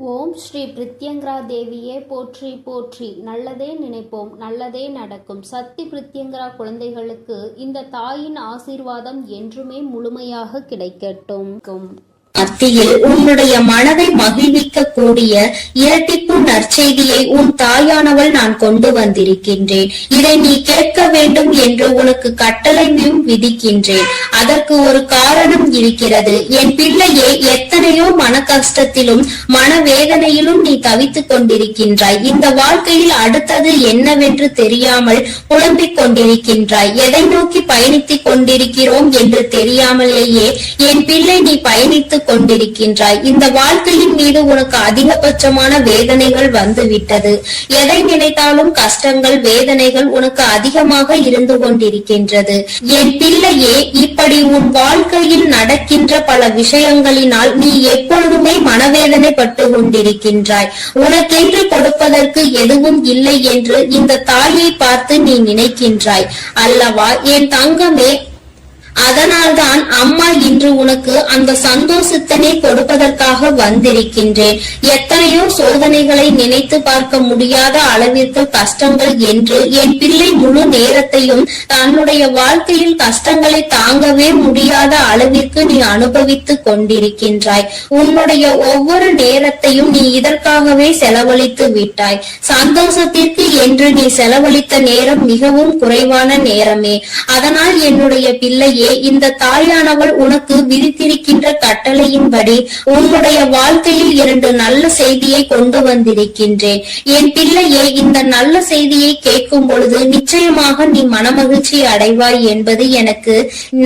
ஓம் ஸ்ரீ பிரித்யங்கரா தேவியே போற்றி போற்றி. நல்லதே நினைப்போம், நல்லதே நடக்கும். சக்தி பிரித்யங்கரா குழந்தைகளுக்கு இந்த தாயின் ஆசீர்வாதம் என்றுமே முழுமையாக கிடைக்கட்டும். மத்தியில் உன்னுடைய மனதை மகிழ்விக்க கூடிய இரட்டிப்பு நற்செய்தியை உன் தாயானவள் நான் கொண்டு வந்திருக்கின்றேன். இதை நீ கேட்க வேண்டும் என்று உனக்கு கட்டளையும் விதிக்கின்றேன். அதற்கு ஒரு காரணம் இருக்கிறது. என் பிள்ளையே, எத்தனையோ மன கஷ்டத்திலும் மனவேதனையிலும் நீ தவித்துக் கொண்டிருக்கின்றாய். இந்த வாழ்க்கையில் அடுத்தது என்னவென்று தெரியாமல் புலம்பிக் கொண்டிருக்கின்றாய். எதை நோக்கி பயணித்துக் கொண்டிருக்கிறோம் என்று தெரியாமலேயே என் பிள்ளை நீ பயணித்துக் கொண்டிருக்கின்றாய். இந்த வாழ்க்கையின் மீது உனக்கு அதிகபட்சமான வேதனைகள் வந்துவிட்டது. எதை நினைத்தாலும் கஷ்டங்கள், வேதனைகள் உனக்கு அதிகமாக இருந்து கொண்டிருக்கின்றது. என் பிள்ளையே, இப்படி உன் வாழ்க்கையில் நடக்கின்ற பல விஷயங்களினால் நீ எப்பொழுதுமே மனவேதனை பட்டு கொண்டிருக்கின்றாய். உனக்கென்று கொடுப்பதற்கு எதுவும் இல்லை என்று இந்த தாயை பார்த்து நீ நினைக்கின்றாய் அல்லவா என் தங்கமே? அதனால்தான் அம்மா இன்று உனக்கு அந்த சந்தோஷத்தினை கொடுப்பதற்காக வந்திருக்கின்றேன். எத்தனையோ சோதனைகளை நினைத்து பார்க்க முடியாத அளவிற்கு கஷ்டங்கள் என்று என் பிள்ளை முழு நேரத்தையும் தன்னுடைய வாழ்க்கையில் கஷ்டங்களை தாங்கவே முடியாத அளவிற்கு நீ அனுபவித்துக் கொண்டிருக்கின்றாய். உன்னுடைய ஒவ்வொரு நேரத்தையும் நீ இதற்காகவே செலவழித்து விட்டாய். சந்தோஷத்திற்கு என்று நீ செலவழித்த நேரம் மிகவும் குறைவான நேரமே. அதனால் என்னுடைய பிள்ளையே, இந்த தாயானவள் உனக்கு விதித்திருக்கின்ற கட்டளையின்படி உன்னுடைய வாழ்க்கையில் 2 நல்ல செய்தியை கொண்டு வந்திருக்கின்றேன். என் பிள்ளையே, இந்த நல்ல செய்தியை கேட்கும் பொழுது நிச்சயமாக நீ மனமகிழ்ச்சி அடைவாய் என்பது எனக்கு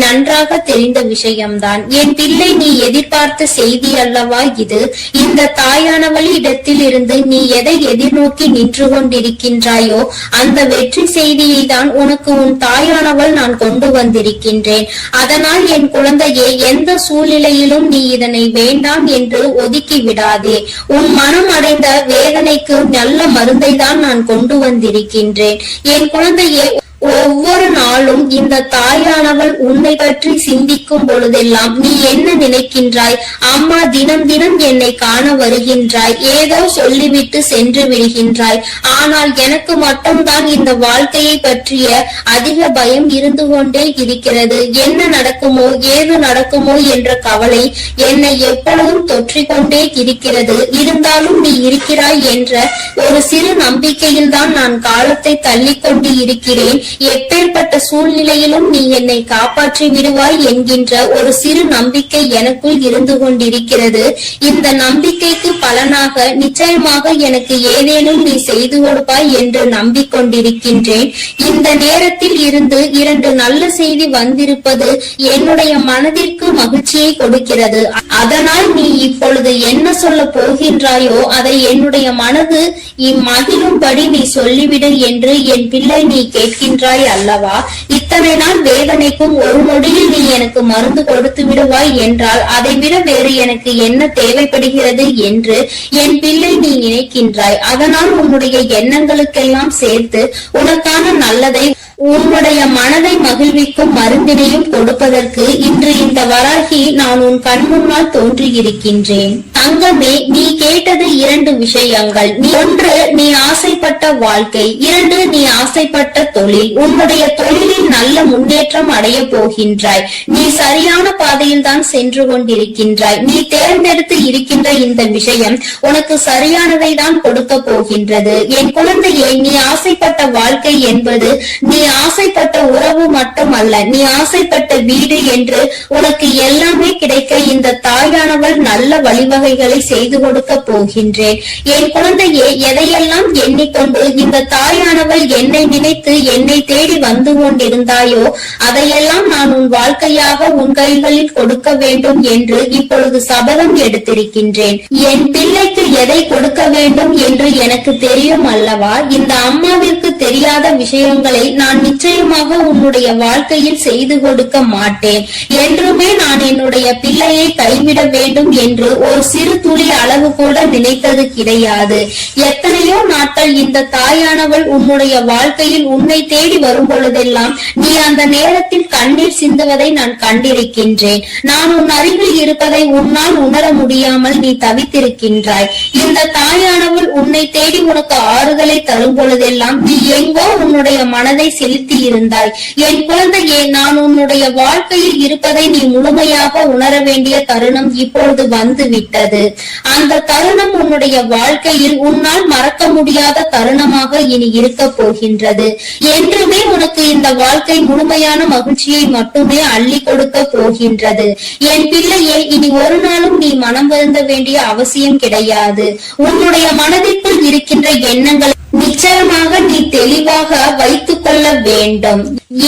நன்றாக தெரிந்த விஷயம்தான். என் பிள்ளை, நீ எதிர்பார்த்த செய்தி அல்லவா இது? இந்த தாயானவள் இடத்தில் இருந்து நீ எதை எதிர்நோக்கி நின்று கொண்டிருக்கின்றாயோ அந்த வெற்றி செய்தியை தான் உனக்கு உன் தாயானவள் நான் கொண்டு வந்திருக்கின்றேன். அதனால் என் குழந்தையே, எந்த சூழ்நிலையிலும் நீ இதனை வேண்டாம் என்று ஒதுக்கி விடாதே. உன் மனம் அடைந்த வேதனைக்கு நல்ல மருந்தை தான் நான் கொண்டு வந்திருக்கின்றேன். என் குழந்தையே, ஒவ்வொரு நாளும் இந்த தாயானவள் உன்னை பற்றி சிந்திக்கும் பொழுதெல்லாம் நீ என்ன நினைக்கின்றாய்? அம்மா தினம் தினம் என்னை காண வருகின்றாய், ஏதோ சொல்லிவிட்டு சென்று விடுகின்றாய். ஆனால் எனக்கு மட்டும்தான் இந்த வாழ்க்கையை பற்றிய அதிக பயம் இருந்து கொண்டே இருக்கிறது. என்ன நடக்குமோ ஏது நடக்குமோ என்ற கவலை என்னை எப்பொழுதும் தொற்றிக்கொண்டே இருக்கிறது. இருந்தாலும் நீ இருக்கிறாய் என்ற ஒரு சிறு நம்பிக்கையில் தான் நான் காலத்தை தள்ளிக்கொண்டு இருக்கிறேன். எப்பேற்பட்ட சூழ்நிலையிலும் நீ என்னை காப்பாற்றி விடுவாய் என்கின்ற ஒரு சிறு நம்பிக்கை எனக்குள் இருந்து கொண்டிருக்கிறது. இந்த நம்பிக்கைக்கு பலனாக நிச்சயமாக எனக்கு ஏதேனும் நீ செய்து கொடுப்பாய் என்று நம்பிக்கொண்டிருக்கின்றேன். இந்த நேரத்தில் இருந்து 2 நல்ல செய்தி வந்திருப்பது என்னுடைய மனதிற்கு மகிழ்ச்சியை கொடுக்கிறது. அதனால் நீ இப்பொழுது என்ன சொல்ல போகின்றாயோ அதை என்னுடைய மனது இம்மகிழும்படி நீ சொல்லிவிடு என்று என் பிள்ளை நீ கேட்கின்றாய் அல்லவா? இத்தனை நாள் வேதனைக்கும் ஒரு நொடியில் நீ எனக்கு மருந்து கொடுத்து விடுவாய் என்றால் அதை விட வேறு எனக்கு என்ன தேவைப்படுகிறது என்று என் பிள்ளை நீ நினைக்கின்றாய். அதனால் உன்னுடைய எண்ணங்களுக்கெல்லாம் சேர்த்து உனக்கான நல்லதை, உன்னுடைய மனதை மகிழ்விக்கும் மருந்தினையும் கொடுப்பதற்கு இன்று இந்த வராகி நான் உன் கண் முன்னால் தோன்றியிருக்கின்றேன். தங்கமே, நீ கேட்டது 2 விஷயங்கள். 1, நீ ஆசைப்பட்ட வாழ்க்கை. 2, நீ ஆசைப்பட்ட தொழில். உன்னுடைய தொழிலில் நல்ல முன்னேற்றம் அடைய போகின்றாய். நீ சரியான பாதையில் தான் சென்று கொண்டிருக்கின்றாய். நீ தேர்ந்தெடுத்து இருக்கின்ற இந்த விஷயம் உனக்கு சரியானதை தான் கொடுக்க போகின்றது. என் குழந்தையே, நீ ஆசைப்பட்ட வாழ்க்கை என்பது நீ ஆசைப்பட்ட உறவு மட்டுமல்ல, நீ ஆசைப்பட்ட வீடு என்று உனக்கு எல்லாமே கிடைக்க இந்த தாயானவள் நல்ல வழிவகைகளை செய்து கொடுக்க போகின்றேன். என் குழந்தையே, எதையெல்லாம் எண்ணிக்கொண்டு இந்த தாயானவள் என்னை நினைத்து என்னை தேடி வந்து கொண்டிருந்தாயோ அதையெல்லாம் நான் உன் வாழ்க்கையாக உன் கைகளில் கொடுக்க வேண்டும் என்று இப்பொழுது சபதம் எடுத்திருக்கின்றேன். என் பிள்ளைக்கு எதை கொடுக்க வேண்டும் என்று எனக்கு தெரியும் அல்லவா? இந்த அம்மாவிற்கு தெரியாத விஷயங்களை நான் நிச்சயமாக உன்னுடைய வாழ்க்கையில் செய்து கொடுக்க மாட்டேன். என்றுமே நான் என்னுடைய பிள்ளையை கைவிட வேண்டும் என்று ஒரு சிறு துளி அளவு கூட நினைத்தது கிடையாது. எத்தனையோ நாட்கள் இந்த தாயானவள் உன்னுடைய வாழ்க்கையில் உன்னை தேடி வரும் பொழுதெல்லாம் நீ அந்த நேரத்தில் கண்ணீர் சிந்துவதை நான் கண்டிருக்கின்றேன். நான் உன் அருகில் இருப்பதை உன்னால் உணர முடியாமல் நீ தவித்திருக்கின்றாய். இந்த தாயானவள் உன்னை தேடி உனக்கு ஆறுதலை தரும் பொழுதெல்லாம் நீ எங்கோ உன்னுடைய மனதை செலுத்தி இருந்தாய். என் குழந்தையே, நான் உன்னுடைய வாழ்க்கையில் இருப்பதை நீ முழுமையாக உணர வேண்டிய தருணம் இப்பொழுது வந்து விட்டது. அந்த தருணம் உன்னுடைய வாழ்க்கையில் உன்னால் மறக்க முடியாத தருணமாக இனி இருக்க போகின்றது. என்றுமே உனக்கு இந்த வாழ்க்கை முழுமையான மகிழ்ச்சியை மட்டுமே அள்ளி கொடுக்க போகின்றது. என் பிள்ளையே, இனி ஒரு நாளும் நீ மனம் வருந்த வேண்டிய அவசியம் கிடையாது. உன்னுடைய மனதிற்குள் இருக்கின்ற எண்ணங்களை நிச்சயமாக நீ தெளிவாக வைத்துக் கொள்ள வேண்டும்.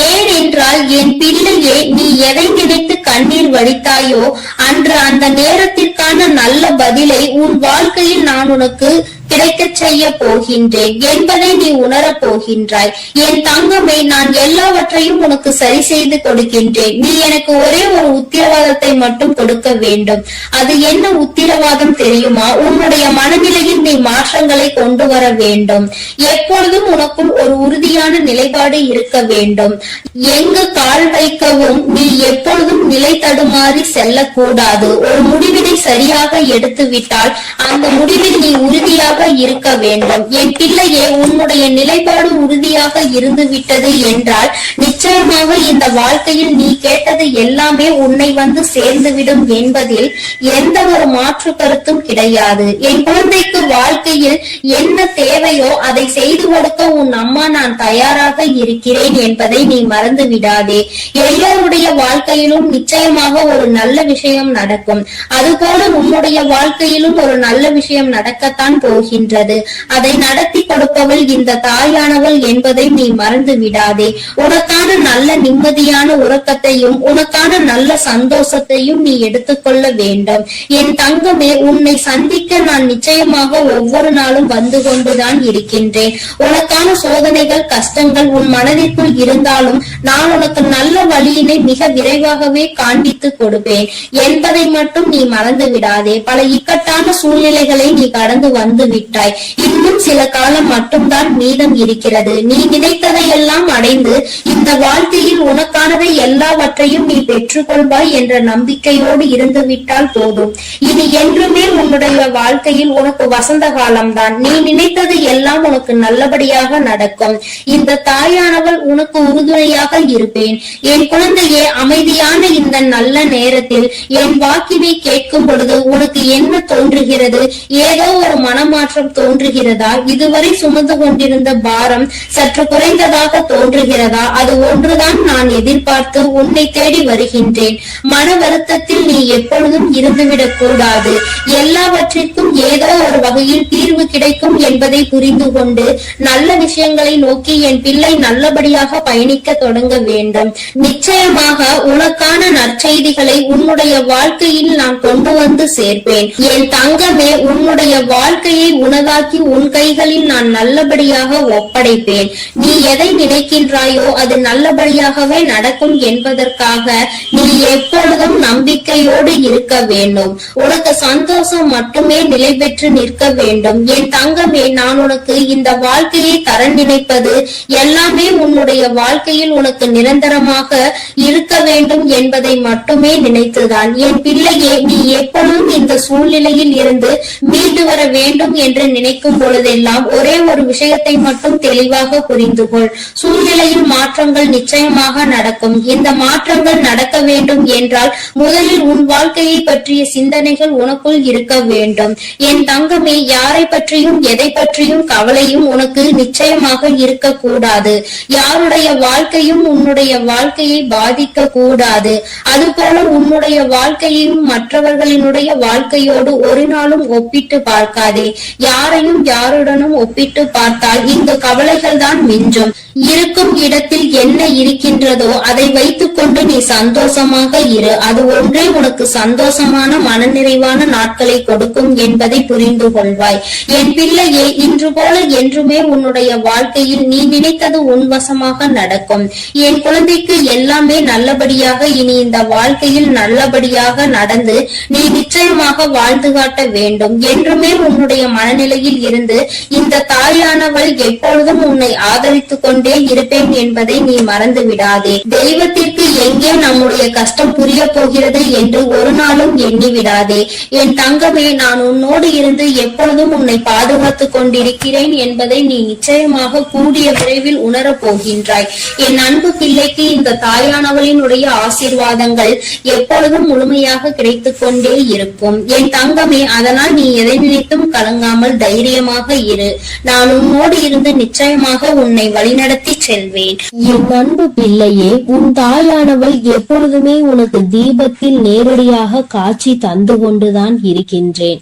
ஏன் என்றால் என் பிள்ளையே, நீ எதை நினைத்து கண்ணீர் வடித்தாயோ அன்று அந்த நேரத்திற்கான நல்ல பதிலை உன் வாழ்க்கையில் நான் உனக்கு கிடைக்க செய்ய போகின்றேன் என்பதை நீ உணரப் போகின்றாய். என் தங்கமே, நான் எல்லாவற்றையும் உனக்கு சரி செய்து கொடுக்கின்றேன். நீ எனக்கு ஒரே ஒரு உத்தரவாதத்தை மட்டும் கொடுக்க வேண்டும். அது என்ன உத்தரவாதம் தெரியுமா? உன்னுடைய மனநிலையில் நீ மாற்றங்களை கொண்டு வர வேண்டும். எப்பொழுதும் உனக்குள் ஒரு உறுதியான நிலைப்பாடு இருக்க வேண்டும். எங்கு கால் வைக்கவும் நீ எப்பொழுதும் நிலை தடுமாறி செல்லக்கூடாது. ஒரு முடிவினை சரியாக எடுத்து விட்டால் அந்த முடிவில் நீ உறுதியாக இருக்க வேண்டும். என் பிள்ளையே, உன்னுடைய நிலைப்பாடு உறுதியாக இருந்து விட்டது என்றால் நிச்சயமாக இந்த வாழ்க்கையில் நீ கேட்டது எல்லாமே உன்னை வந்து சேர்ந்துவிடும் என்பதில் எந்த ஒரு மாற்று கருத்தும் கிடையாது. என் குழந்தைக்கு வாழ்க்கையில் என்ன தேவையோ அதை செய்து கொடுக்க உன் அம்மா நான் தயாராக இருக்கிறேன் என்பதை நீ மறந்து விடாதே. எல்லோருடைய வாழ்க்கையிலும் நிச்சயமாக ஒரு நல்ல விஷயம் நடக்கும். அதுபோல உன்னுடைய வாழ்க்கையிலும் ஒரு நல்ல விஷயம் நடக்கத்தான் போகின்றது. அதை நடத்தி கொடுப்பவள் இந்த தாயானவள் என்பதை நீ மறந்து விடாதே. உனக்கான நல்ல நிம்மதியான உறக்கத்தையும் உனக்கான நல்ல சந்தோஷத்தையும் நீ எடுத்துக்கொள்ள வேண்டும். என் தங்கமே, உன்னை சந்திக்க நான் நிச்சயமாக ஒவ்வொரு நாளும் வந்து கொண்டுதான் இருக்கின்றேன். உனக்கான சோதனைகள் கஷ்டங்கள் உன் மனதிற்குள் இருந்தாலும் நான் உனக்கு நல்ல வழியினை மிக விரைவாகவே காண்பித்து கொடுப்பேன் என்பதை மட்டும் நீ மறந்து விடாதே. பல இக்கட்டான சூழ்நிலைகளை நீ கடந்து வந்து விட்டாய். இன்னும் சில காலம் மட்டும்தான் மீதம் இருக்கிறது. நீ நினைத்ததை எல்லாம் அடைந்து இந்த வாழ்க்கையில் உனக்கானதை எல்லாவற்றையும் நீ பெற்றுக்கொள்வாய் என்ற நம்பிக்கையோடு இருந்து விட்டால் போதும். இனி என்றுமே உன்னுடைய வாழ்க்கையில் உனக்கு வசந்த காலம்தான். நீ நினைத்தது எல்லாம் உனக்கு நல்லபடியாக நடக்கும். இந்த தாயானவள் உனக்கு உறுதுணையாக இருப்பேன். என் குழந்தையே, அமைதியான இந்த நல்ல நேரத்தில் என் வாக்கினை கேட்கும் பொழுது உனக்கு என்ன தோன்றுகிறது? ஏதோ ஒரு மனமாற்றம் தோன்றுகிறதா? இதுவரை சுமந்து கொண்டிருந்த பாரம் சற்று குறைந்ததாக தோன்றுகிறதா? அது ஒன்றுதான் நான் எதிர்பார்த்து உன்னை தேடி வருகின்றேன். மன வருத்தத்தில் நீ எப்பொழுதும் இருந்துவிடக் கூடாது. எல்லாவற்றிற்கும் ஏதோ ஒரு வகையில் தீர்வு கிடைக்கும் என்பதை புரிந்து கொண்டு நல்ல விஷயங்களை நோக்கி என் பிள்ளை நல்லபடியாக பயணிக்க தொடங்க வேண்டும். நிச்சயமாக உனக்கான நற்செய்திகளை உன்னுடைய வாழ்க்கையில் நான் கொண்டு வந்து சேர்ப்பேன். என் தங்கமே, உன்னுடைய வாழ்க்கையை உனதாக்கி உன் கைகளில் நான் நல்லபடியாக ஒப்படைப்பேன். நீ எதை நினைக்கின்றாயோ அது நல்லபடியாகவே நடக்கும் என்பதற்காக நீ எப்பொழுதும் நம்பிக்கையோடு இருக்க வேண்டும். உனக்கு சந்தோஷம் மட்டுமே நிலை பெற்று நிற்க வேண்டும். என் தங்கமே, நான் உனக்கு இந்த வாழ்க்கையை தர நினைப்பது எல்லாமே உன்னுடைய வாழ்க்கையில் உனக்கு நிரந்தரமாக இருக்க வேண்டும் என்பதை மட்டுமே நினைத்துதான். என் பிள்ளையே, நீ எப்பொழுதும் இந்த சூழ்நிலையில் இருந்து மீண்டு வர வேண்டும் என்று நினைக்கும் பொழுதெல்லாம் ஒரே ஒரு விஷயத்தை மட்டும் தெளிவாக புரிந்து கொள். சூழ்நிலையில் மாற்றங்கள் நிச்சயமாக நடக்கும். இந்த மாற்றங்கள் நடக்க வேண்டும் என்றால் முதலில் உன் வாழ்க்கையை பற்றிய சிந்தனைகள் உனக்குள் இருக்க வேண்டும். என் தங்கமே, யாரை பற்றியும் எதை பற்றியும் கவலையும் உனக்கு நிச்சயமாக இருக்கக்கூடாது. யாருடைய வாழ்க்கையும் உன்னுடைய வாழ்க்கையை பாதிக்க கூடாது. அதுபோல உன்னுடைய வாழ்க்கையையும் மற்றவர்களினுடைய வாழ்க்கையோடு ஒரு நாளும் ஒப்பிட்டு பார்க்காதே. யாரையும் யாருடனும் ஒப்பிட்டு பார்த்தால் இந்த கவலைகள் தான் மிஞ்சும். இருக்கும் இடத்தில் என்ன இருக்கின்றதோ அதை வைத்துக் கொண்டு நீ சந்தோஷமாக இரு. அது ஒன்றே உனக்கு சந்தோஷமான மனநிறைவான நாட்களை கொடுக்கும் என்பதை புரிந்து கொள்வாய். என் பிள்ளையே, இன்று போல என்றுமே உன்னுடைய வாழ்க்கையில் நீ நினைத்தது உன்வசமாக நடக்கும். என் குழந்தைக்கு எல்லாமே நல்லபடியாக இனி இந்த வாழ்க்கையில் நல்லபடியாக நடந்து நீ நிச்சயமாக வாழ்ந்து காட்ட வேண்டும். என்றுமே உன்னுடைய மனநிலையில் இருந்து இந்த தாயானவள் எப்பொழுதும் உன்னை ஆதரித்துக் கொண்டே இருப்பேன் என்பதை நீ மறந்து விடாதே. தெய்வத்திற்கு எங்கே நம்முடைய கஷ்டம் புரிய போகிறது என்று ஒரு நாளும் எண்ணி விடாதே. என் தங்கமே, நான் உன்னோடு இருந்து எப்பொழுதும் உன்னை பாதுகாத்துக் கொண்டிருக்கிறேன் என்பதை நீ நிச்சயமாக கூடிய விரைவில் உணரப் போகின்றாய். என் அன்பு பிள்ளைக்கு இந்த தாயானவளினுடைய ஆசீர்வாதங்கள் எப்பொழுதும் முழுமையாக கிடைத்துக் கொண்டே இருக்கும். என் தங்கமே, அதனால் நீ எதை நினைத்தும் கலங்காமல் தைரியமாக இரு. நான் உன்னோடு இருந்து நிச்சயமாக உன்னை வழிநடத்தி செல்வேன். என் அன்பு பிள்ளையே, உன் தாயானவள் எப்பொழுதுமே உனக்கு தீபத்தில் நேரடியாக காட்சி தந்து கொண்டுதான் இருக்கின்றேன்.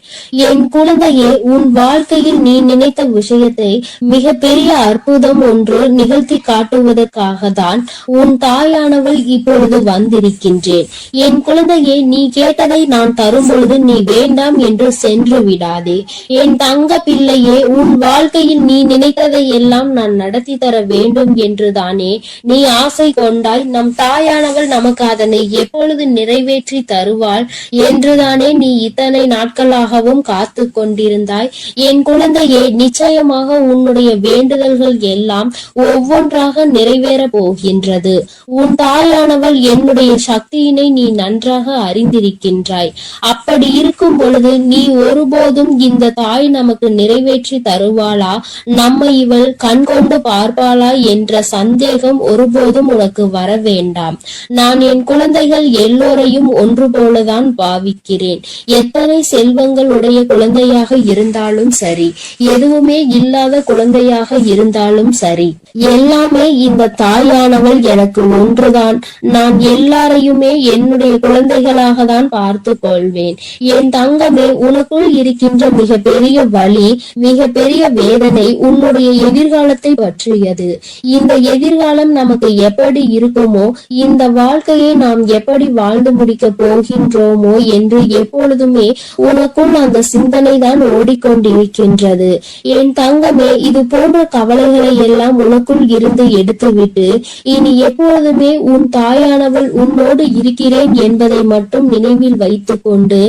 என் குழந்தையே, உன் வாழ்க்கையில் நீ நினைத்த விஷயத்தை மிக பெரிய அற்புதம் ஒன்று நிகழ்த்தி காட்டுவதற்காக தான் உன் தாயானவள் இப்பொழுது வந்திருக்கின்றேன். என் குழந்தையே, நீ கேட்டதை நான் தரும் பொழுது நீ வேண்டாம் என்று சென்று விடாதே. என் தங்க பிள்ளையே, உன் வாழ்க்கையில் நீ நினைத்ததை எல்லாம் நான் நடத்தி தர வேண்டும் என்றுதானே நீ ஆசை கொண்டாய். நம் தாயானவள் நமக்கு அதனை எப்பொழுது நிறைவேற்றி தருவாள் என்றுதானே நீ இத்தனை நாட்களாகவும் காத்து கொண்டிருந்தாய். என் குழந்தையே, நிச்சயமாக உன்னுடைய வேண்டுதல்கள் எல்லாம் ஒவ்வொன்றாக நிறைவேற போகின்றது. உன் தாயானவள் என்னுடைய சக்தியினை நீ நன்றாக அறிந்திருக்கின்றாய். அப்படி இருக்கும் பொழுது நீ ஒருபோதும் இந்த தாய் நமக்கு நிறைவேற்றி தருவாளா, நம்மை இவள் கண் கொண்டு பார்ப்பாளா என்ற சந்தேகம் ஒருபோதும் உனக்கு வர வேண்டாம். நான் என் குழந்தைகள் எல்லோரையும் ஒன்று போலதான் பாவிக்கிறேன். எத்தனை செல்வங்கள் உடைய குழந்தையாக இருந்தாலும் சரி, எதுவுமே இல்லாத குழந்தையாக இருந்தாலும் சரி, எல்லாமே இந்த தாயானவள் எனக்கு ஒன்றுதான். நான் எல்லாரையுமே என்னுடைய குழந்தைகளாக தான் பார்த்து கொள்வேன். என் தங்கமே, உனக்குள் இருக்கின்ற மிக பெரிய வலி, மிக பெரிய வேதனை உன்னுடைய எதிர்காலத்தை பற்றியது. இந்த எதிர்காலம் நமக்கு எப்படி இருக்குமோ, இந்த வாழ்க்கையை நாம் எப்படி வாழ்ந்து முடிக்க போகின்றோமோ என்று எப்பொழுதுமே உனக்குள் அந்த சிந்தனை தான் ஓடிக்கொண்டிருக்கின்றது. என் தங்கமே, இது போன்ற கவலைகளை எல்லாம் உனக்குள் இருந்து எடுத்துவிட்டு இனி எப்பொழுதுமே உன் தாயானவள் உன்னோடு இருக்கிறேன் என்பதை மட்டும் நினைவில் வைத்துக் கொண்டு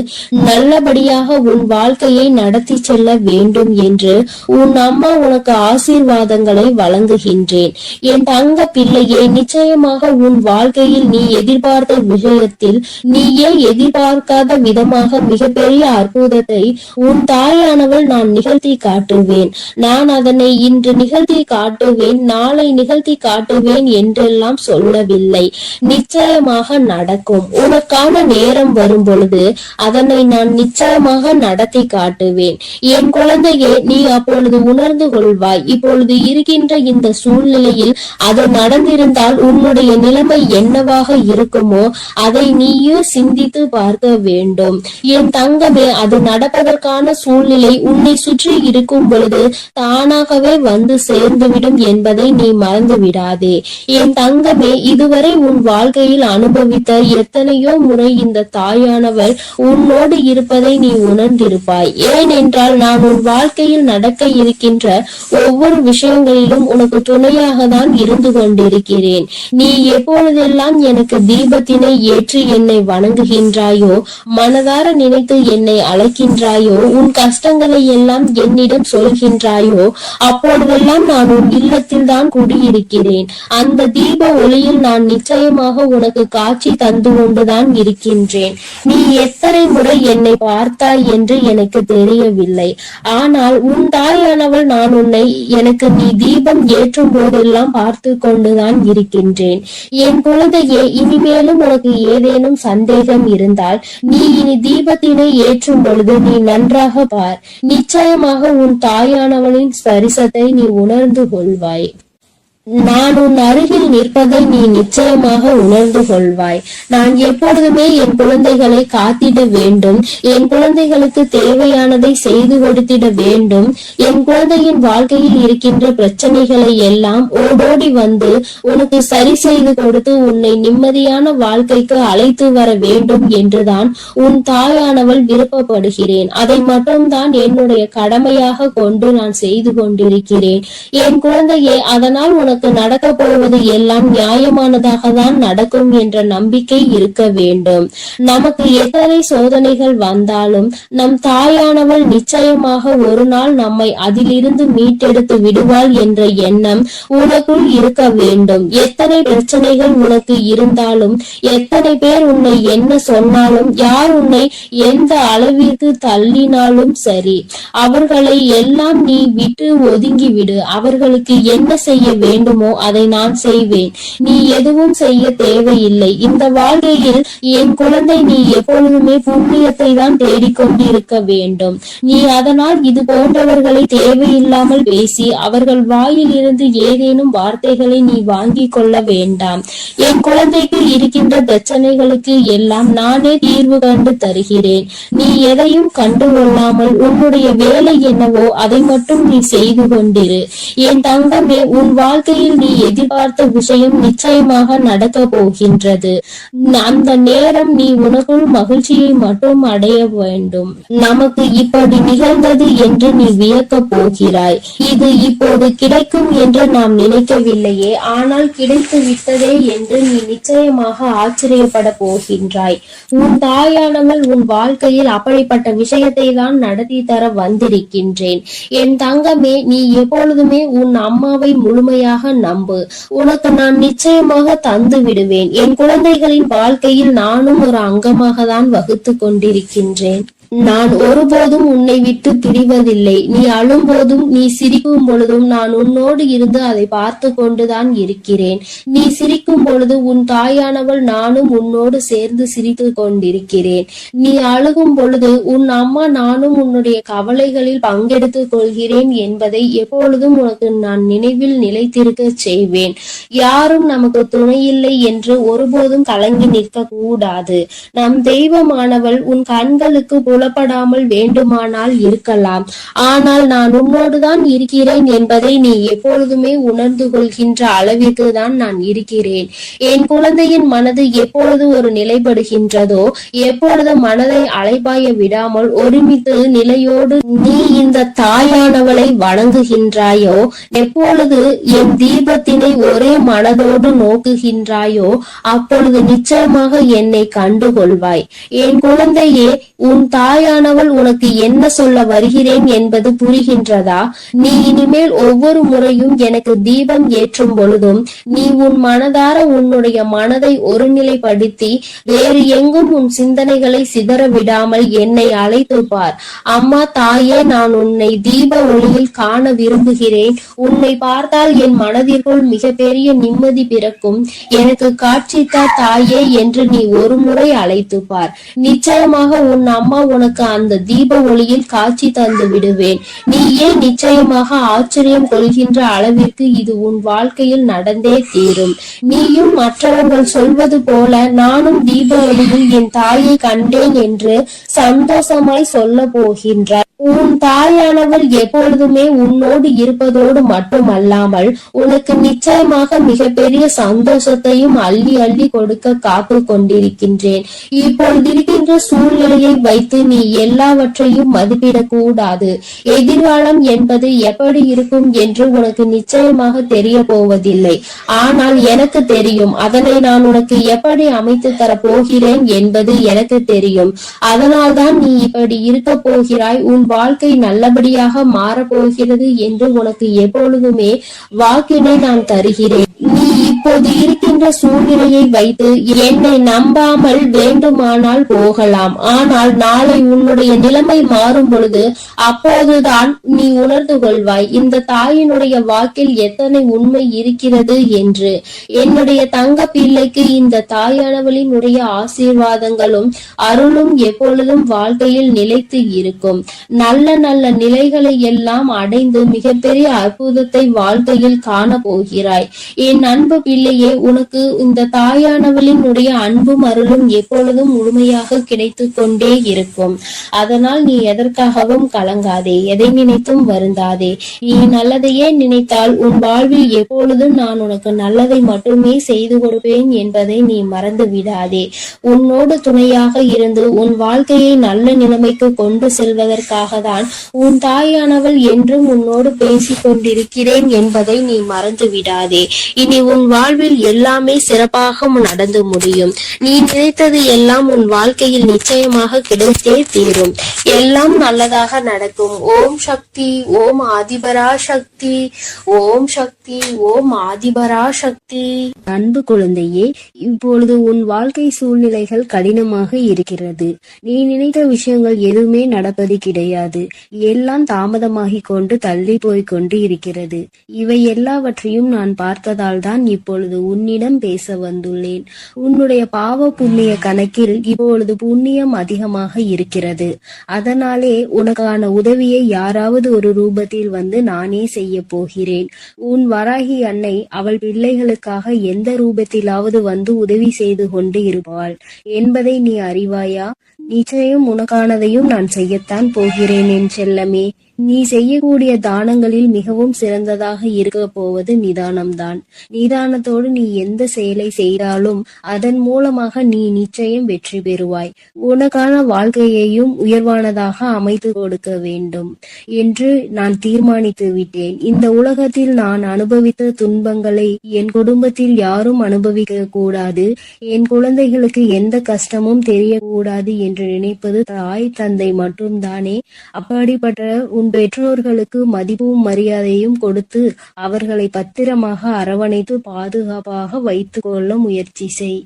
நல்லபடியாக உன் வாழ்க்கையை நடத்தி செல்ல வேண்டும் என்று உன் அம்மா உனக்கு ஆசீர்வாதங்களை வழங்குகின்றேன். என் தங்க பிள்ளையே, நிச்சயமாக உன் வாழ்க்கையில் நீ எதிர்பார்த்த விஷயத்தில் நீயே எதிர்பார்க்காத விதமாக மிகப்பெரிய அற்புதத்தை உன் தாயானவள் நான் நிகழ்த்தி காட்டுவேன். நான் அதனை இன்று நிகழ்த்தி காட்டுவேன், நாளை நிகழ்த்தி காட்டுவேன் என்றெல்லாம் சொல்லவில்லை. நிச்சயமாக நடக்கும். உனக்கான நேரம் வரும் பொழுது அதனை நான் நிச்சயமாக நடத்தி காட்டுவேன். என் குழந்தையே, நீ அப்பொழுது உணர்ந்து கொள்வாய். இப்பொழுது இருக்கின்ற இந்த சூழ்நிலையில் அது நடந்திருந்தால் உன்னுடைய நிலைமை என்னவாக இருக்குமோ அதை நீயும் சிந்தித்து பார்க்க வேண்டும். என் தங்கமே, அது நடப்பதற்கான சூழ்நிலை உன்னை சுற்றி இருக்கும் பொழுது தானாகவே வந்து சேர்ந்துவிடும் என்பதை நீ மறந்து விடாதே. என் தங்கமே, இதுவரை உன் வாழ்க்கையில் அனுபவித்த எத்தனையோ முறை இந்த தாயானவள் உன்னோடு இருப்பதை நீ உணர்ந்திருப்பாய். ஏனென்றால் நான் உன் வாழ்க்கையில் நடக்க இருக்கின்ற ஒவ்வொரு விஷயங்களிலும் உனக்கு துணையாக தான் இருந்து கொண்டிருக்கிறேன். நீ எப்பொழுதெல்லாம் எனக்கு தீபத்தினை ஏற்றி என்னை வணங்குகின்றாயோ, மனதார நினைத்து என்னை அழைக்கின்றாயோ, உன் கஷ்டங்களை எல்லாம் என்னிடம் சொல்கின்றாயோ, அப்பொழுதெல்லாம் நான் உன் இல்லத்தில் தான் குடியிருக்கிறேன். அந்த தீப ஒளியில் நான் நிச்சயமாக உனக்கு காட்சி தந்து கொண்டுதான் இருக்கின்றேன். நீ எத்தனை முறை என்னை பார்த்தாய் என்று எனக்கு தெரியவில்லை. ஆனால் உன் தாயானவள் நான் உன்னை எனக்கு நீ தீபம் ஏற்றும் போதெல்லாம் பார்த்து கொண்டுதான் இருக்கின்றேன். என் குழந்தையே, இனிமேலும் உனக்கு ஏதேனும் சந்தேகம் இருந்தால் நீ இனி தீபத்தினை ஏற்றும் பொழுது நீ நன்றாக பார். நிச்சயமாக உன் தாயானவளின் ஸ்பரிசத்தை நீ உணர்ந்து கொள்வாய். நான் உன் அருகில் நிற்பதை நீ நிச்சயமாக உணர்ந்து கொள்வாய். நான் எப்பொழுதுமே என் குழந்தைகளை காத்திட வேண்டும், என் குழந்தைகளுக்கு தேவையானதை செய்து கொடுத்திட வேண்டும். என் குழந்தையின் வாழ்க்கையில் இருக்கின்ற பிரச்சனைகளை எல்லாம் ஓடோடி வந்து உனக்கு சரி செய்து கொடுத்து உன்னை நிம்மதியான வாழ்க்கைக்கு அழைத்து வர வேண்டும் என்றுதான் உன் தாயானவள் விருப்பப்படுகிறேன். அதை மட்டும்தான் என்னுடைய கடமையாக கொண்டு நான் செய்து கொண்டிருக்கிறேன். என் குழந்தையே, அதனால் உனக்கு உனக்கு நடக்க போவது எல்லாம் நியாயமானதாக தான் நடக்கும் என்ற நம்பிக்கை இருக்க வேண்டும். நமக்கு எத்தனை சோதனைகள் வந்தாலும் நம் தாயானவள் நிச்சயமாக ஒரு நாள் நம்மை அதிலிருந்து மீட்டெடுத்து விடுவாள் என்ற எண்ணம் உனக்குள் இருக்க வேண்டும். எத்தனை பிரச்சனைகள் உனக்கு இருந்தாலும், எத்தனை பேர் உன்னை என்ன சொன்னாலும், யார் உன்னை எந்த அளவிற்கு தள்ளினாலும் சரி, அவர்களை எல்லாம் நீ விட்டு ஒதுங்கிவிடு. அவர்களுக்கு என்ன செய்ய வேண்டுமோ அதை நான் செய்வேன். நீ எதுவும் செய்ய தேவையில்லை. இந்த வாழ்க்கையில் என் குழந்தை, நீ எப்பொழுதுமே புண்ணியத்தை தான் தேடிக்கொண்டிருக்க வேண்டும். நீ அதனால் இது போன்றவர்களை தேவையில்லாமல் பேசி அவர்கள் வாயில் இருந்து ஏதேனும் வார்த்தைகளை நீ வாங்கி கொள்ள வேண்டாம். என் குழந்தைக்கு இருக்கின்ற பிரச்சனைகளுக்கு எல்லாம் நானே தீர்வு கண்டு தருகிறேன். நீ எதையும் கண்டுகொள்ளாமல் உன்னுடைய வேலை என்னவோ அதை மட்டும் நீ செய்து கொண்டிரு. என் தங்கமே, உன் வாழ்க்கையில் நீ எதிர்பார்த்த விஷயம் நிச்சயமாக நடக்க போகின்றது. அந்த நேரம் நீ உனக்குள் மகிழ்ச்சியை மட்டும் அடைய வேண்டும். நமக்கு இப்படி நிகழ்ந்தது என்று நீ வியக்க போகிறாய். இது இப்போது கிடைக்கும் என்று நாம் நினைக்கவில்லையே, ஆனால் கிடைத்து விட்டதே என்று நீ நிச்சயமாக ஆச்சரியப்பட போகின்றாய். உன் தாயானவள் உன் வாழ்க்கையில் அப்படிப்பட்ட விஷயத்தை தான் நடத்தி தர வந்திருக்கின்றேன். என் தங்கமே, நீ எப்பொழுதுமே உன் அம்மாவை முழுமையாக நம்பு. உனக்கு நான் நிச்சயமாக தந்து விடுவேன். என் குழந்தைகளின் வாழ்க்கையில் நானும் ஒரு அங்கமாக தான் வகுத்து கொண்டிருக்கின்றேன். நான் ஒருபோதும் உன்னை விட்டு பிரிவதில்லை. நீ அழும் போதும், நீ சிரிக்கும் பொழுதும் நான் உன்னோடு இருந்து அதை பார்த்து கொண்டுதான் இருக்கிறேன். நீ சிரிக்கும் பொழுது உன் தாயானவள் நானும் உன்னோடு சேர்ந்து சிரித்து கொண்டிருக்கிறேன். நீ அழுகும் பொழுது உன் அம்மா நானும் உன்னுடைய கவலைகளில் பங்கெடுத்துக் கொள்கிறேன் என்பதை எப்பொழுதும் உனக்கு நான் நினைவில் நிலைத்திருக்க செய்வேன். யாரும் நமக்கு துணையில்லை என்று ஒருபோதும் கலங்கி நிற்க கூடாது. நம் தெய்வமானவள் உன் கண்களுக்கு புலப்படாமல் வேண்டுமானால் இருக்கலாம், ஆனால் நான் உன்னோடுதான் இருக்கிறேன் என்பதை நீ எப்பொழுதுமே உணர்ந்து கொள்கின்ற அளவிற்கு தான் நான் இருக்கிறேன். என் குழந்தையின் மனது எப்பொழுது ஒரு நிலைப்படுகின்றதோ, எப்பொழுது மனதை அலைபாய விடாமல் ஒருமித்து நிலையோடு நீ இந்த தாயானவளை வணங்குகின்றாயோ, எப்பொழுது என் தீபத்தினை ஒரே மனதோடு நோக்குகின்றாயோ, அப்பொழுது நிச்சயமாக என்னை கண்டுகொள்வாய். என் குழந்தையே, உன் தாயானவள் உனக்கு என்ன சொல்ல வருகிறேன் என்பது புரிகின்றதா? நீ இனிமேல் ஒவ்வொரு முறையும் எனக்கு தீபம் ஏற்றும் பொழுதும் நீ உன் மனதார உன்னுடைய மனதை ஒருநிலைப்படுத்தி வேறு எங்கும் உன் சிந்தனைகளை சிதற விடாமல் என்னை அழைத்து பார். அம்மா, தாயே, நான் உன்னை தீப ஒளியில் காண விரும்புகிறேன். உன்னை பார்த்தால் என் மனதிற்குள் மிகப்பெரிய நிம்மதி பிறக்கும். எனக்கு காட்சித்தா தாயே என்று நீ ஒரு முறை அழைத்து பார். நிச்சயமாக உன் அம்மா உனக்கு அந்த தீப ஒளியில் காட்சி தந்து விடுவேன். நீயே நிச்சயமாக ஆச்சரியம் கொள்கின்ற அளவிற்கு இது உன் வாழ்க்கையில் நடந்தே தீரும். நீயும் மற்றவர்கள் சொல்வது போல நானும் தீப ஒளியில் என் தாயை கண்டேன் என்று சந்தோஷமாய் சொல்ல போகின்றார். உன் தாயானவள் எப்பொழுதுமே உன்னோடு இருப்பதோடு மட்டுமல்லாமல் உனக்கு நிச்சயமாக மிகப்பெரிய சந்தோஷத்தையும் அள்ளி அள்ளி கொடுக்க காத்து கொண்டிருக்கின்றேன். இப்பொழுது இருக்கின்ற சூழ்நிலையை வைத்து நீ எல்லாவற்றையும் மதிப்பிடக் கூடாது. எதிர்காலம் என்பது எப்படி இருக்கும் என்று உனக்கு நிச்சயமாக தெரிய போவதில்லை. ஆனால் எனக்கு தெரியும். அதனை நான் உனக்கு எப்படி அமைத்து தர போகிறேன் என்பது எனக்கு தெரியும். அதனால்தான் நீ இப்படி இருக்க போகிறாய். உன் வாழ்க்கை நல்லபடியாக மாறப்போகிறது என்று உனக்கு எப்பொழுதுமே வாக்கினை நான் தருகிறேன். நீ இப்போது இருக்கின்ற சூழ்நிலையை வைத்து என்னை நம்பாமல் வேண்டுமானால் போகலாம். ஆனால் நாளை உன்னுடைய நிலைமை மாறும் பொழுது அப்போதுதான் நீ உணர்ந்து கொள்வாய் இந்த தாயினுடைய வாக்கில் எத்தனை உண்மை இருக்கிறது என்று. என்னுடைய தங்க பிள்ளைக்கு இந்த தாயானவளினுடைய ஆசீர்வாதங்களும் அருளும் எப்பொழுதும் வாழ்க்கையில் நிலைத்து இருக்கும். நல்ல நல்ல நிலைகளை எல்லாம் அடைந்து மிகப்பெரிய அற்புதத்தை வாழ்க்கையில் காண போகிறாய். என் அன்பு பிள்ளையே, உனக்கு இந்த தாயானவளினுடைய அன்பும் அருளும் எப்பொழுதும் முழுமையாக கிடைத்து கொண்டே இருக்கும். அதனால் நீ எதற்காகவும் கலங்காதே, எதை நினைத்தும் வருந்தாதே. நீ நல்லதையே நினைத்தால் உன் வாழ்வில் எப்பொழுதும் நான் உனக்கு நல்லதை மட்டுமே செய்து கொடுப்பேன் என்பதை நீ மறந்து விடாதே. உன்னோடு துணையாக இருந்து உன் வாழ்க்கையை நல்ல நிலைமைக்கு கொண்டு செல்வதற்காக என்பதற்காக தான் உன் தாயானவள் என்றும் உன்னோடு பேசிக் கொண்டிருக்கிறேன் என்பதை நீ மறந்து விடாதே. இனி உன் வாழ்வில் எல்லாமே சிறப்பாக நடந்து முடியும். நீ நினைத்தது எல்லாம் உன் வாழ்க்கையில் நிச்சயமாக கிடைத்தே தீரும். எல்லாம் நல்லதாக நடக்கும். ஓம் சக்தி, ஓம் ஆதிபரா சக்தி, ஓம் சக்தி, ஓம் ஆதிபரா சக்தி. அன்பு குழந்தையே, இப்பொழுது உன் வாழ்க்கை சூழ்நிலைகள் கடினமாக இருக்கிறது. நீ நினைத்த விஷயங்கள் எதுவுமே நடப்பது கிடையாது. எல்லாம் தாமதமாகிக் கொண்டு தள்ளி போய்க் கொண்டு இருக்கிறது. இவை எல்லாவற்றையும் நான் பார்த்ததால் தான் இப்பொழுது உன்னிடம் பேச வந்துள்ளேன். உன்னுடைய பாவ புண்ணிய கணக்கில் இப்பொழுது புண்ணியம் அதிகமாக இருக்கிறது. அதனாலே உனக்கான உதவியை யாராவது ஒரு ரூபத்தில் வந்து நானே செய்ய போகிறேன். உன் வராகி அன்னை அவள் பிள்ளைகளுக்காக எந்த ரூபத்திலாவது வந்து உதவி செய்து கொண்டு இருப்பாள் என்பதை நீ அறிவாயா? நிச்சயம் உனக்கானதையும் நான் செய்யத்தான் போகிறேன் என் செல்லமே. நீ செய்யக்கூடிய தானங்களில் மிகவும் சிறந்ததாக இருக்க போவது நிதானம்தான். நிதானத்தோடு நீ எந்த செயலை செய்தாலும் அதன் மூலமாக நீ நிச்சயம் வெற்றி பெறுவாய். உனக்கான வாழ்க்கையையும் உயர்வானதாக அமைத்து கொடுக்க வேண்டும் என்று நான் தீர்மானித்து விட்டேன். இந்த உலகத்தில் நான் அனுபவித்த துன்பங்களை என் குடும்பத்தில் யாரும் அனுபவிக்க கூடாது. என் குழந்தைகளுக்கு எந்த கஷ்டமும் தெரியக்கூடாது என்று நினைப்பது தாய் தந்தை மட்டும்தானே. அப்படிப்பட்ட உன் பெற்றோர்களுக்கு மதிப்பும் மரியாதையும் கொடுத்து அவர்களை பத்திரமாக அரவணைத்து பாதுகாப்பாக வைத்துக் கொள்ள முயற்சி செய்.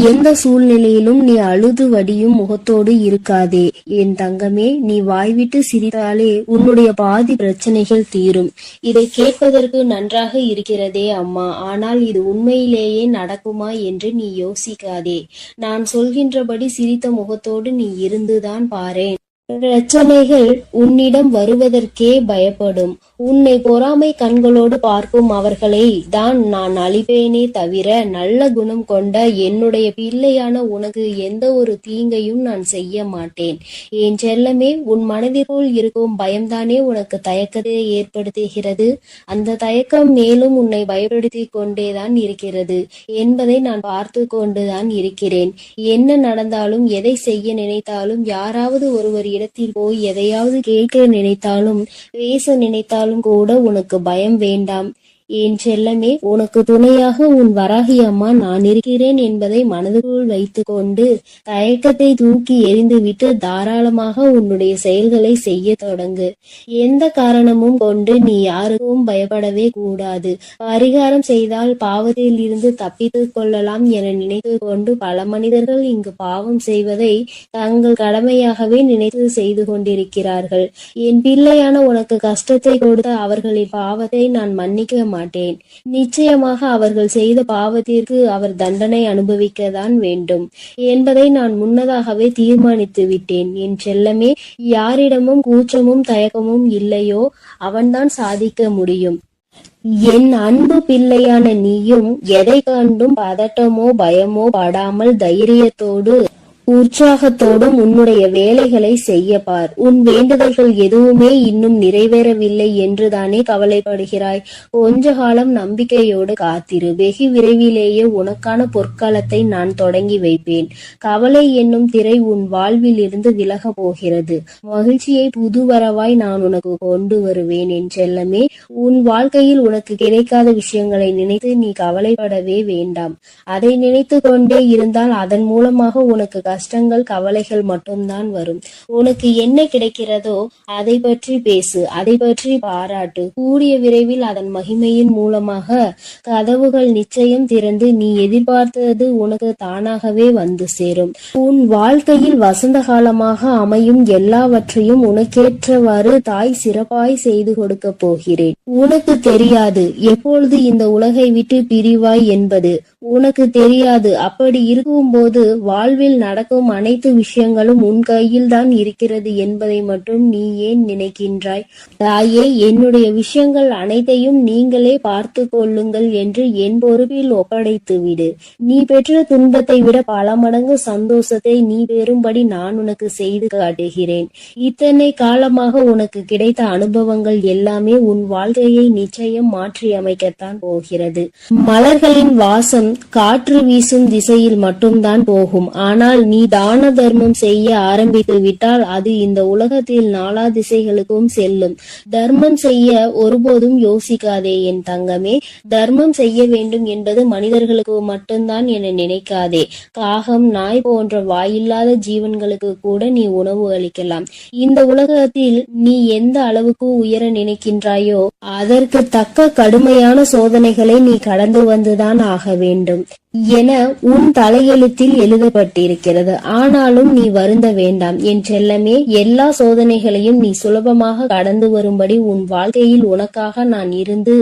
எந்த சூழ்நிலையிலும் நீ அழுது வடியும் முகத்தோடு இருக்காதே என் தங்கமே. நீ வாய்விட்டு சிரித்தாலே உன்னுடைய பாதி பிரச்சனைகள் தீரும். இதை கேட்பதற்கு நன்றாக இருக்கிறதே அம்மா, ஆனால் இது உண்மையிலேயே நடக்குமா என்று நீ யோசிக்காதே. நான் சொல்கின்றபடி சிரித்த முகத்தோடு நீ இருந்துதான் பாரேன். பிரச்சனைகள் உன்னிடம் வருவதற்கே பயப்படும். உன்னை பொறாமை கண்களோடு பார்க்கும் அவர்களை தான் நான் அழிப்பேனே தவிர நல்ல குணம் கொண்ட என்னுடைய பிள்ளையான உனக்கு எந்த ஒரு தீங்கையும் நான் செய்ய மாட்டேன். என் செல்லமே, உன் மனதிற்குள் இருக்கும் பயம்தானே உனக்கு தயக்கத்தை ஏற்படுத்துகிறது. அந்த தயக்கம் மேலும் உன்னை பயப்படுத்தி கொண்டேதான் இருக்கிறது என்பதை நான் பார்த்து கொண்டுதான் இருக்கிறேன். என்ன நடந்தாலும், எதை செய்ய நினைத்தாலும், யாராவது ஒருவர் இடத்தில் போய் எதையாவது கேட்க நினைத்தாலும், பேச நினைத்தாலும் கூட உனக்கு பயம் வேண்டாம் என் செல்லமே. உனக்கு துணையாக உன் வராகி அம்மா நான் இருக்கிறேன் என்பதை மனதுக்குள் வைத்து கொண்டு தயக்கத்தை தூக்கி எறிந்துவிட்டு தாராளமாக உன்னுடைய செயல்களை செய்ய தொடங்கு. எந்த காரணமும் கொண்டு நீ யாருக்கும் பயப்படவே கூடாது. பரிகாரம் செய்தால் பாவத்தில் இருந்து தப்பித்து கொள்ளலாம் என நினைத்து கொண்டு பல மனிதர்கள் இங்கு பாவம் செய்வதை தங்கள் கடமையாகவே நினைத்து செய்து கொண்டிருக்கிறார்கள். என் பிள்ளையான உனக்கு கஷ்டத்தை கொடுத்த அவர்களின் பாவத்தை நான் மன்னிக்க மாட்டேன். நிச்சயமாக அவர்கள் செய்த பாவத்திற்கு அவர் தண்டனை அனுபவிக்கத்தான் வேண்டும் என்பதை நான் முன்னதாகவே தீர்மானித்து விட்டேன் என் செல்லமே. யாரிடமும் கூச்சமும் தயக்கமும் இல்லையோ அவன்தான் சாதிக்க முடியும். என் அன்பு பிள்ளையான நீயும் எதை கண்டும் பதட்டமோ பயமோ படாமல் தைரியத்தோடு உற்சாகத்தோடும் உன்னுடைய வேலைகளை செய்ய பார். உன் வேண்டுதல்கள் எதுவுமே இன்னும் நிறைவேறவில்லை என்றுதானே கவலைப்படுகிறாய். கொஞ்ச காலம் நம்பிக்கையோடு காத்திரு. வெகு விரைவிலேயே உனக்கான பொற்காலத்தை நான் தொடங்கி வைப்பேன். கவலை என்னும் திரை உன் வாழ்வில் இருந்து விலக போகிறது. மகிழ்ச்சியை புதுவரவாய் நான் உனக்கு கொண்டு வருவேன் என் செல்லமே. உன் வாழ்க்கையில் உனக்கு கிடைக்காத விஷயங்களை நினைத்து நீ கவலைப்படவே வேண்டாம். அதை நினைத்து கொண்டே இருந்தால் அதன் மூலமாக உனக்கு கஷ்டங்கள் கவலைகள் மட்டும்தான் வரும். உனக்கு என்ன கிடைக்கிறதோ அதை பற்றி பேசு, அதை பற்றி பாராட்டு. கூடிய விரைவில் அதன் மகிமையின் மூலமாக கதவுகள் நிச்சயம் திறந்து நீ எதிர்பார்த்தது உனக்கு தானாகவே வந்து சேரும். உன் வாழ்க்கையில் வசந்த காலமாக அமையும் எல்லாவற்றையும் உனக்கேற்றவாறு தாய் சிறப்பாய் செய்து கொடுக்க போகிறேன். உனக்கு தெரியாது எப்பொழுது இந்த உலகை விட்டு பிரிவாய் என்பது. உனக்கு தெரியாது. அப்படி இருக்கும்போது வாழ்வில் நடக்கும் அனைத்து விஷயங்களும் உன் கையில் தான் இருக்கிறது என்பதை மட்டும் நீ ஏன் நினைக்கின்றாய்? தாயே, என்னுடைய விஷயங்கள் அனைத்தையும் நீங்களே பார்த்து கொள்ளுங்கள் என்று என் பொறுப்பில் ஒப்படைத்து விடு. நீ பெற்ற துன்பத்தை விட பல மடங்கு சந்தோஷத்தை நீ பெறும்படி நான் உனக்கு செய்து காட்டுகிறேன். இத்தனை காலமாக உனக்கு கிடைத்த அனுபவங்கள் எல்லாமே உன் வாழ்க்கையை நிச்சயம் மாற்றி அமைக்கத்தான் போகிறது. மலர்களின் வாசம் காற்று வீசும் திசையில் மட்டும்தான் போகும். ஆனால் நீ தான தர்மம் செய்ய ஆரம்பித்து விட்டால் அது இந்த உலகத்தில் நாலா திசைகளுக்கும் செல்லும். தர்மம் செய்ய ஒருபோதும் யோசிக்காதே என் தங்கமே. தர்மம் செய்ய வேண்டும் என்பது மனிதர்களுக்கு மட்டும்தான் என நினைக்காதே. காகம், நாய் போன்ற வாயில்லாத ஜீவன்களுக்கு கூட நீ உணவு அளிக்கலாம். இந்த உலகத்தில் நீ எந்த அளவுக்கு உயர நினைக்கின்றாயோ அதற்கு தக்க கடுமையான சோதனைகளை நீ கடந்து வந்துதான் ஆக வேண்டும் என உன் தலையெழுத்தில் எழுதப்பட்டிருக்கிறது. ஆனாலும் நீ வருந்த வேண்டாம் என் செல்லமே. எல்லா சோதனைகளையும் நீ சுலபமாக கடந்து வரும்படி உன் வாழ்க்கையில் உனக்காக நான் இருந்து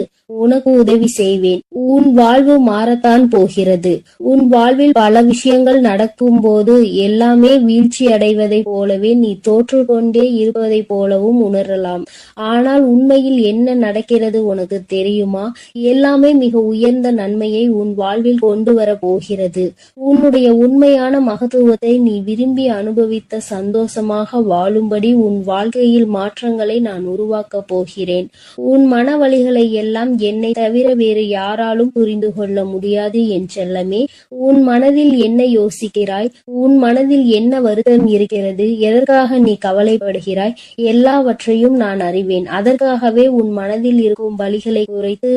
உனக்கு உதவி செய்வேன். உன் வாழ்வு மாறத்தான் போகிறது. உன் வாழ்வில் பல விஷயங்கள் நடக்கும் போது எல்லாமே வீழ்ச்சி அடைவதை போலவே நீ தோற்று கொண்டே இருப்பதை போலவும் உணரலாம். ஆனால் உண்மையில் என்ன நடக்கிறது உனக்கு தெரியுமா? எல்லாமே மிக உயர்ந்த நன்மையை உன் வாழ்வில் கொண்டு வர போகிறது. உன்னுடைய உண்மையான மகத்துவத்தை நீ விரும்பி அனுபவித்த சந்தோஷமாக வாழும்படி உன் வாழ்க்கையில் மாற்றங்களை நான் உருவாக்க போகிறேன். உன் மன வலிகளை எல்லாம் என்னை தவிர வேறு யாராலும் புரிந்து கொள்ள முடியாது என் செல்லமே. உன் மனதில் என்ன யோசிக்கிறாய்? உன் மனதில் என்ன வருத்தம் இருக்கிறது? எதற்காக நீ கவலைப்படுகிறாய்? எல்லாவற்றையும் நான் அறிவேன். அதற்காகவே உன் மனதில் இருக்கும் வலிகளை குறைத்து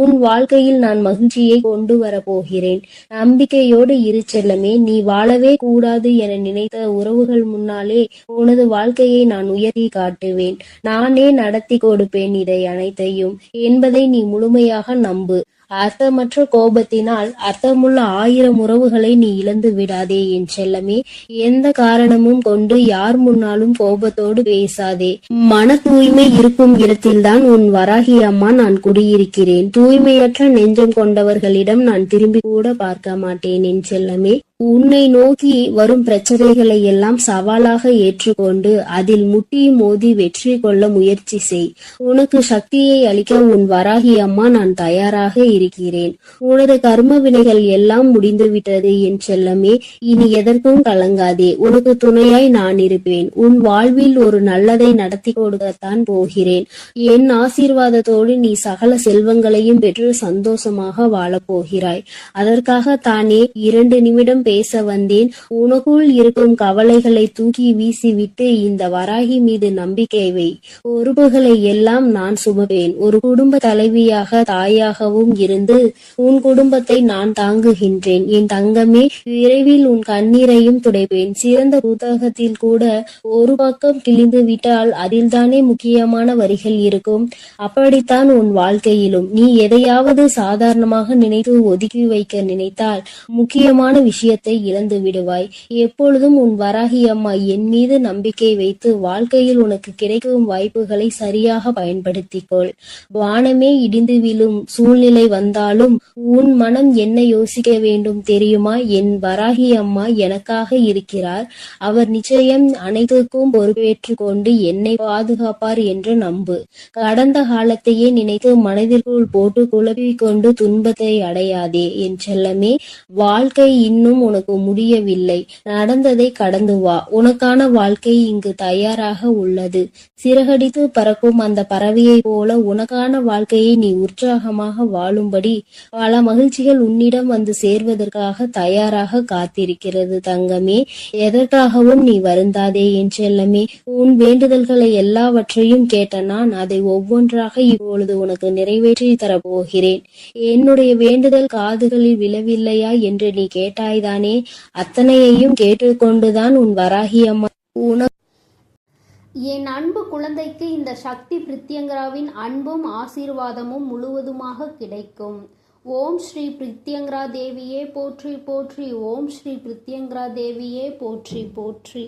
உன் வாழ்க்கையில் நான் மகிழ்ச்சியை கொண்டு வர போகிறேன். நம்பிக்கையோடு இரு செல்லமே. நீ வாழவே கூடாது என நினைத்த உறவுகள் முன்னாலே உனது வாழ்க்கையை நான் உயர்த்தி காட்டுவேன். நானே நடத்தி கொடுப்பேன் இதை அனைத்தையும் என்பதை நீ முழுமையாக நம்பு. அர்த்தமற்ற கோபத்தினால் அர்த்தமுள்ள 1000 உறவுகளை நீ இழந்து விடாதே என் செல்லமே. எந்த காரணமும் கொண்டு யார் முன்னாலும் கோபத்தோடு பேசாதே. மன தூய்மை இருக்கும் இடத்தில்தான் உன் வராகி அம்மா நான் குடியிருக்கிறேன். தூய்மையற்ற நெஞ்சம் கொண்டவர்களிடம் நான் திரும்பி கூட பார்க்க மாட்டேன் என் செல்லமே. உன்னை நோக்கி வரும் பிரச்சனைகளை எல்லாம் சவாலாக ஏற்றுக்கொண்டு அதில் முட்டி மோதி வெற்றி கொள்ள முயற்சி செய். உனக்கு சக்தியை அளிக்க உன் வராகி அம்மா நான் தயாராக இருக்கிறேன். உனது கர்ம வினைகள் எல்லாம் முடிந்துவிட்டது என் செல்லமே. இனி எதற்கும் கலங்காதே. உனக்கு துணையாய் நான் இருப்பேன். உன் வாழ்வில் ஒரு நல்லதை நடத்தி கொடுக்கத்தான் போகிறேன். என் ஆசீர்வாதத்தோடு நீ சகல செல்வங்களையும் பெற்று சந்தோஷமாக வாழப் போகிறாய். அதற்காக தானே 2 நிமிடம் பேச வந்தேன். உனக்குள் இருக்கும் கவலைகளை தூக்கி வீசிவிட்டு இந்த வராகி மீது நம்பிக்கை வை. பொறுப்புகளை எல்லாம் நான் சுமப்பேன். ஒரு குடும்ப தலைவியாக தாயாகவும் இருந்து உன் குடும்பத்தை நான் தாங்குகின்றேன் என் தங்கமே. விரைவில் உன் கண்ணீரையும் துடைப்பேன். சிறந்த புத்தகத்தில் கூட ஒரு பக்கம் கிழிந்து விட்டால் அதில்தானே முக்கியமான வரிகள் இருக்கும். அப்படித்தான் உன் வாழ்க்கையிலும் நீ எதையாவது சாதாரணமாக நினைத்து ஒதுக்கி வைக்க நினைத்தால் முக்கியமான விஷயத்தை இழந்து விடுவாய். எப்பொழுதும் உன் வராகி அம்மா என் மீது நம்பிக்கை வைத்து வாழ்க்கையில் உனக்கு கிடைக்கும் வாய்ப்புகளை சரியாக பயன்படுத்திக்கொள். வானமே இடிந்து விழும் சூழ்நிலை வந்தாலும் உன் மனம் என்ன யோசிக்க வேண்டும் தெரியுமா? என் வராகி அம்மா எனக்காக இருக்கிறார். அவர் நிச்சயம் அனைத்துக்கும் பொறுப்பேற்று கொண்டு என்னை பாதுகாப்பார் என்று நம்பு. கடந்த காலத்தையே நினைத்து மனதிற்குள் போட்டு குழப்பிக் கொண்டு துன்பத்தை அடையாதே என் செல்லமே. வாழ்க்கை இன்னும் உனக்கு முடியவில்லை. நடந்ததை கடந்து வா. உனக்கான வாழ்க்கை இங்கு தயாராக உள்ளது. சிறகடித்து பறக்கும் அந்த பறவையை போல உனக்கான வாழ்க்கையை நீ உற்சாகமாக வாழும்படி பல மகிழ்ச்சிகள் உன்னிடம் வந்து சேர்வதற்காக தயாராக காத்திருக்கிறது தங்கமே. எதற்காகவும் நீ வருந்தாதே என் செல்லமே. உன் வேண்டுதல்களை எல்லாவற்றையும் கேட்ட நான் அதை ஒவ்வொன்றாக இப்பொழுது உனக்கு நிறைவேற்றி தரப்போகிறேன். என்னுடைய வேண்டுதல் காதுகளில் விழவில்லையா என்று நீ கேட்டாய்தானே? அத்தனையையும் கேட்டுக்கொண்டுதான் உன் வராகி அம்மா என் அன்பு குழந்தைக்கு இந்த சக்தி பிரித்யங்கராவின் அன்பும் ஆசீர்வாதமும் முழுவதுமாக கிடைக்கும். ஓம் ஸ்ரீ பிரித்யங்கரா தேவியே போற்றி போற்றி. ஓம் ஸ்ரீ பிரித்யங்கரா தேவியே போற்றி போற்றி.